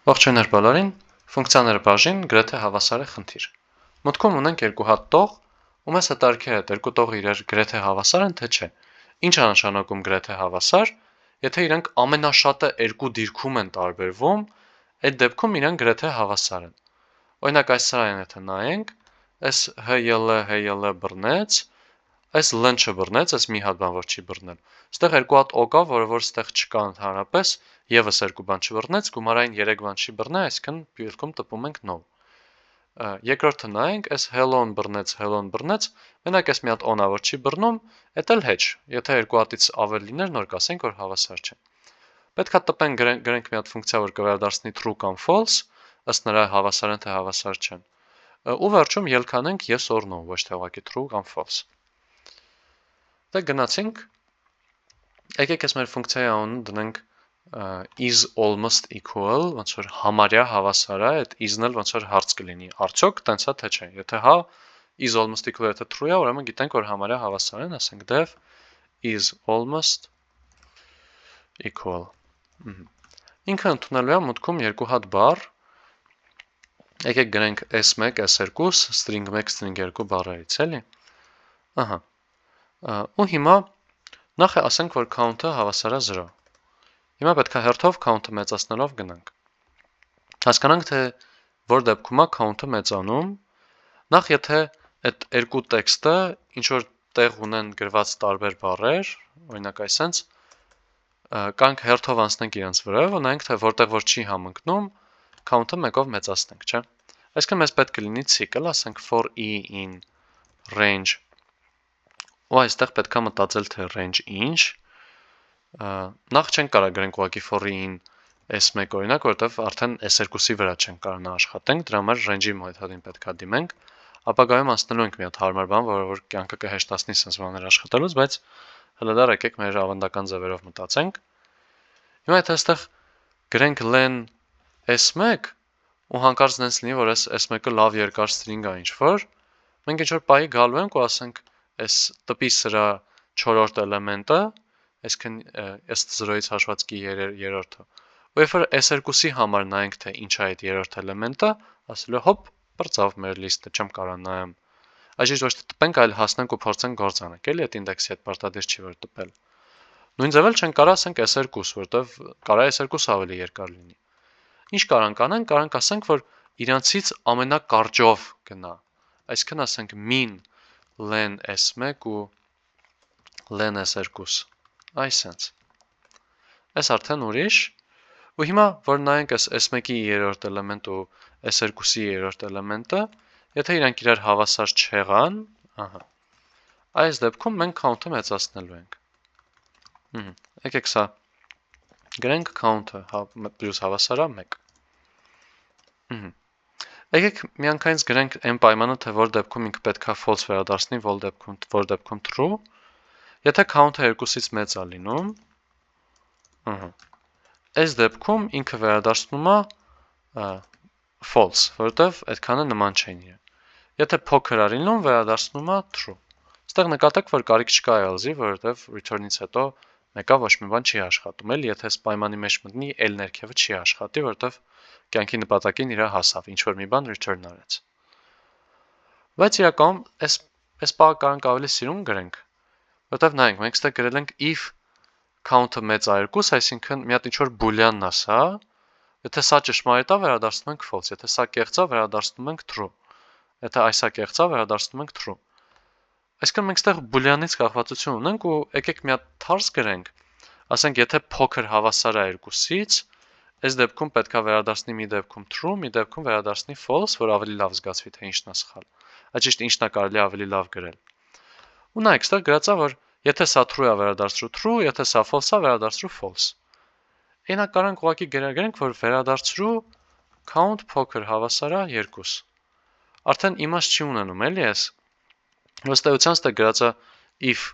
Ողջույններ բոլորին, ֆունկցիաների բաժին գրեթե հավասար է խնդիր։ Մտքում ունենք երկու հատ տող, ու մեզ հետաքրքիր է երկու տողը իրար գրեթե հավասար են թե չէ։ Ինչ է նշանակում գրեթե հավասար, եթե իրենք ամենաշատը երկու դիրքում են տարբերվում, այդ դեպքում իրենք գրեթե հավասար են։ Օրինակ այս սրային եթե նայենք, այս HL բռնեց, այս LN չբռնեց, այս մի հատ բան որ չի բռնել։ Այստեղ երկու հատ օ կա, որը որ այստեղ չկա ընդհանրապես, եւս երկու բան չբռնեց, գումարային 3 բան չի բռնե, այսինքն դեպքում տպում ենք no։ Երկրորդը նայենք, այս hello-ն բռնեց, մենակ այս մի հատ on-ը որ չի բռնում, դա էլ hedge։ Եթե երկու հատից ավել լիներ, նոր կասենք, որ հավասար չէ։ Պետք է տպենք գրենք մի հատ ֆունկցիա, որ կվերադառնի true կամ false, ըստ նրա հավասար են թե հավասար չեն։ Ու վերջում ելքանենք yes or no, ոչ թե ուղղակի true կամ false։ Դե գնացինք, եկեք այս մեր ֆունկցիայի անունը դնենք is almost equal, ոնց որ համարյա հավասար է, այդ is-ն էլ ոնց որ հարց կլինի, արդյոք տենց է թե չէ։ Եթե հա, is almost equal եթե true է, ուրեմն գիտենք, որ համարյա հավասար են, ասենք def is almost equal։ Ինքը ընդունելու է մուտքում երկու հատ բառ, եկեք գրենք s1, s2, string 1, string 2 բառերից, էլի։ Ահա։ Ու հիմա նախ ասենք, որ count-ը հավասար է 0։ Հիմա պետք է հերթով count-ը մեծացնելով գնանք։ Հասկանանք, թե որ դեպքում է count-ը մեծանում, նախ եթե այդ երկու տեքստը ինչ որ տեղ ունեն գրված տարբեր բառեր, օրինակ այսենց, կանք հերթով անցնենք իրենց վրայով ու նայենք, թե որտեղ որ չի համընկնում, count-ը մեկով մեծացնենք, չէ։ Այսինքն մեզ պետք կլինի cycle, ասենք for e in range, ու այստեղ պետք է մտածել, թե range ինչ, նախ չենք կարող գրենք ուղղակի for in s1 օրինակ, որովհետև արդեն s2-ի վրա չենք կարող աշխատենք, դրա համար range-ի մեթոդին պետք է դիմենք, ապագայում անցնելու ենք մի հատ հարմար բան, որը որ կյանքը կհեշտացնի sense բաներ աշխատելուց, բայց հələ դեռ եկեք մեր ավանդական ձևերով մտածենք։ Հիմա եթե այստեղ գրենք len s1 ու հանկարծ նենց լինի, որ s1-ը լավ երկար string է ինչ որ, մենք ինչ որ պահի գալու ենք ու ասենք այս տպի սրա 4-րդ էլեմենտը, այսինքն ըստ 0-ից հաշվածքի երրորդը։ Ու երբ որ s2-ի համար նայենք, թե ինչ է այդ երրորդ էլեմենտը, ասելու հոպ, բրծավ մեր լիստը, չեմ կարող նայեմ։ Այսինքն ոչ թե տպենք, այլ հասնենք ու փորձենք գործանենք, էլի այդ ինդեքսի հետ պարտադիր չի որ տպել։ Նույն ձևել չենք կարող ասենք s2, որտեվ կարող է s2 ավելի երկար լինի։ Ինչ կարանք անենք, կարանք ասենք, որ իրանցից ամենակարճով գնա։ Այսինքն ասենք min len s1 ու len s2, այսենց։ Այս արդեն ուրիշ, ու հիմա, որ նայենք s1-ի երրորդ էլեմենտ ու s2-ի երրորդ էլեմենտը, եթե իրանք իրար հավասար չեղան, ահա, այս դեպքում մենք count-ը մեծացնելու ենք։ Եկեք սա գրենք count-ը պլյուս հավասար է 1։ Եկեք միանգամից գրենք այն պայմանը, թե որ դեպքում ինքը պետք է false վերադարձնի, որ դեպքում true, եթե count-ը 2-ից մեծ է լինում, այս դեպքում ինքը վերադարձնում է false, որովհետև այդքանը նման չեն իրեն։ Եթե փոքր է լինում, վերադարձնում է true։ Այստեղ նկատեք, որ կարիք չկա else-ի, որովհետև return-ից հետո մեկը ոչ մի բան չի աշխատում, էլի եթե այս պայմանի մեջ մտնի, էլ ներքևը չի աշխատի, որովհետև կյանքի նպատակին իրա հասավ, ինչ որ մի բան return արեց։ Բայց իրականում այս բանը կարանք ավելի սիրուն գրենք, որովհետև նայենք, մենք ստեղ գրել ենք if count-ը մեծ է 2, այսինքն մի հատ ինչ որ boolean-ն է սա, եթե սա ճշմարիտ է, վերադարձնում ենք false, եթե սա կեղծ է, վերադարձնում ենք true, եթե այս է կեղծ է, վերադարձնում ենք true։ Այսինքն մենք ստեղ boolean-ից կախվածություն ունենք ու եկեք մի հատ թարս գրենք, ասենք եթե փոքր հավասար է 2-ից, այս դեպքում պետք է վերադարձնի մի դեպքում true, մի դեպքում վերադարձնի false, որ ավելի լավ զգացվի, թե ինչն է սխալ։ Այդ ինչն է կարելի ավելի լավ գրել։ Ու նայեք, ստեղ գրած է, որ եթե սա true է, վերադարձրու true, եթե սա false է, վերադարձրու false։ Այնա կարանք ուղղակի գրենք, որ վերադարձրու count փոքր հավասար է 2։ Արդեն իմաստ չի ունենում, էլի էս։ Վստահության ստեղ գրած է if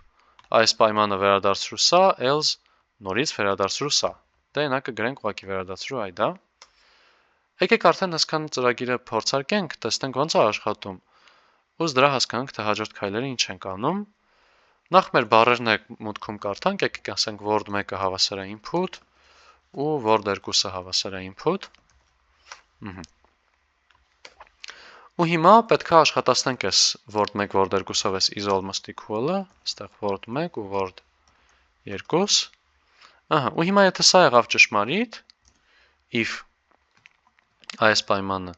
այս պայմանը վերադարձրու սա, else նորից վերադարձրու սա։ Դե այնա կգրենք ուղղակի վերադարձրու այդա։ Եկեք արդեն այսքան ծրագիրը փորձարկենք, տեսնենք ոնց է աշխատում։ Ուս դրա հասկանանք, թե հաջորդ քայլերը ինչ ենք անում։ Նախ մեր բառերն է մուտքում կարդանք, եկեք ասենք word 1-ը հավասար է input ու word 2-ը հավասար է input։ Ու հիմա պետք է աշխատացնենք այս word 1, word 2-ով այս is almost equal-ը, այստեղ word 1 ու word 2, ու հիմա եթե սա եղավ ճշմարիտ, if այս պայմանը,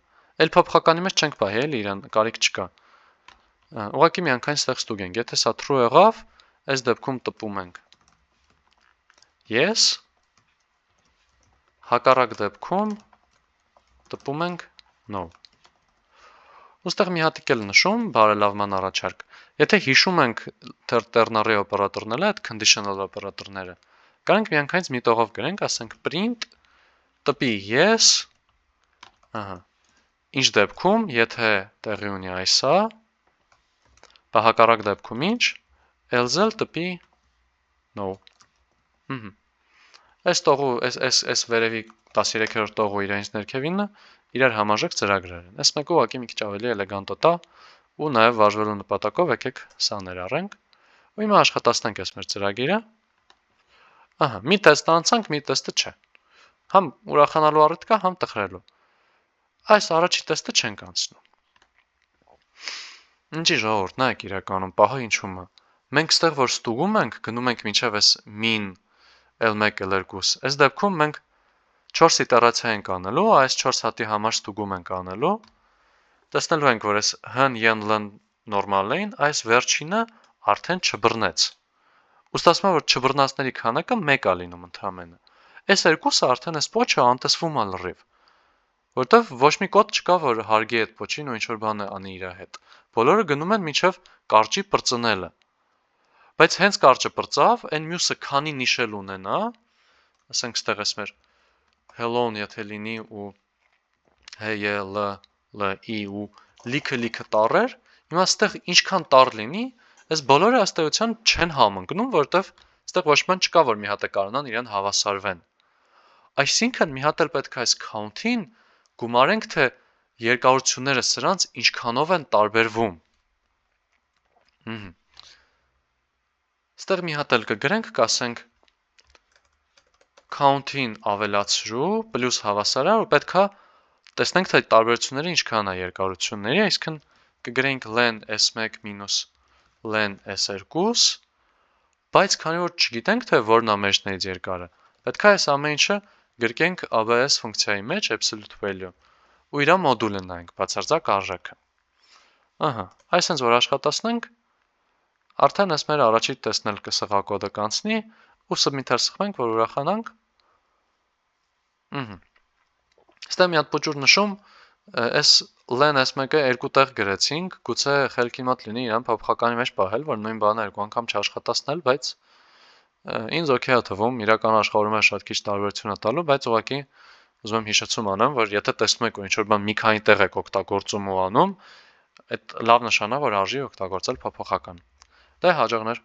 էլ փոփոխականի մեջ չենք պահի, էլի իրան կարիք չկա, ուղղակի միանգամայն ստեղ ստուգենք, եթե սա true եղավ, այս դեպքում տպում ենք yes, հակառակ դեպքում տպում ենք no։ Ոստեղ մի հատիկ էլ նշում, բարելավման առաջարկ, եթե հիշում ենք ternary օպերատորները, այդ conditional օպերատորները, կարանք միանգամից մի տողով գրենք, ասենք print տպի yes, ինչ դեպքում, եթե տեղի ունի այսա, հակառակ դեպքում ինչ, else էլ տպի no։ Այս վերևի 13-րդ տողը իրենց ներքևինը իրար համաժեք ծրագրեր են։ Այս մեկը ուղղակի մի քիչ ավելի էլեգանտոտ է ու նաև վարժվելու նպատակով եկեք սա ներառենք։ Ու հիմա աշխատացնենք այս մեր ծրագիրը։ Մի տեստ անցանք, մի տեստը չէ։ Համ ուրախանալու առիթ կա, համ տխրելու։ Այս առաջի տեստը չենք անցնում։ Ինչի ժողովուրդ, նայեք իրականում պահը ինչում է։ Մենք ստեղ որ ստուգում ենք, գնում ենք մինչև այս min L1 L2, այս դեպքում մենք 4 իտերացիա ենք անելու, այս 4 հատի համար ստուգում ենք անելու, տեսնելու ենք, որ այս հն, yn, ln նորմալ էին, այս վերջինը արդեն չբռնեց։ Ուստասում է, որ չբռնածների քանակը 1 է լինում ընդամենը։ Այս երկուսը արդեն այս պոչը անտեսվում է լրիվ, որտեվ ոչ մի կոդ չկա, որ հարգի այդ պոչին ու ինչ-որ բան անի իր հետ։ Բոլորը գնում են մինչև կարճի պրծնելը։ Բայց հենց կարճը պրծավ, այն մյուսը քանի նիշել ունենա, ասենք ստեղ ես մեր hello-ն եթե լինի ու hey, l, i ու լիքը տառեր, հիմա ստեղ ինչքան տառ լինի, այս բոլորը ըստ էության չեն համընկնում, որտեվ ստեղ ոչ ման չկա, որ մի հատ է կարողանան իրեն հավասարվեն։ Այսինքն մի հատ էլ պետք է այս count-ին գումարենք, թե երկարությունները սրանց ինչքանով են տարբերվում։ Ստեղ մի հատ էլ կգրենք, կասենք count-ին ավելացրու, պլյուս հավասարար, ու պետք է տեսնենք, թե տարբերությունները ինչքան է երկարությունների, այսինքն կգրենք len s1 մինուս len s2, բայց քանի որ չգիտենք, թե որն է մեջներից երկարը, պետք է այս ամեն ինչը գրկենք ABS ֆունկցիայի մեջ absolute value, ու իրա մոդուլը նայենք, բացարձակ արժեքը։ Այսինքն որ աշխատացնենք, արդեն այս մեր առաջի տեսնել կսղակոդը կանցնի ու submit-ը սխմենք, որ ուրախանանք։ Ստեղ մի հատ փոճուր նշում, այս len s1-ը երկու տեղ գրեցինք, գուցե խելքի մոտ լինի իրան փոփոխականի մեջ պահել, որ նույն բանը երկու անգամ չաշխատացնել, բայց ինձ օքեյ է թվում, իրական աշխարհում է շատ քիչ տարբերություն է տալու, բայց ուղղակի ուզում եմ հիշեցում անեմ, որ եթե տեսնում եք, որ ինչ-որ բան մի քանի տեղ եք օգտագործում ու անում, այդ լավ նշան է, որ արժի օգտագործել փոփոխական։ Դե հաջողներ։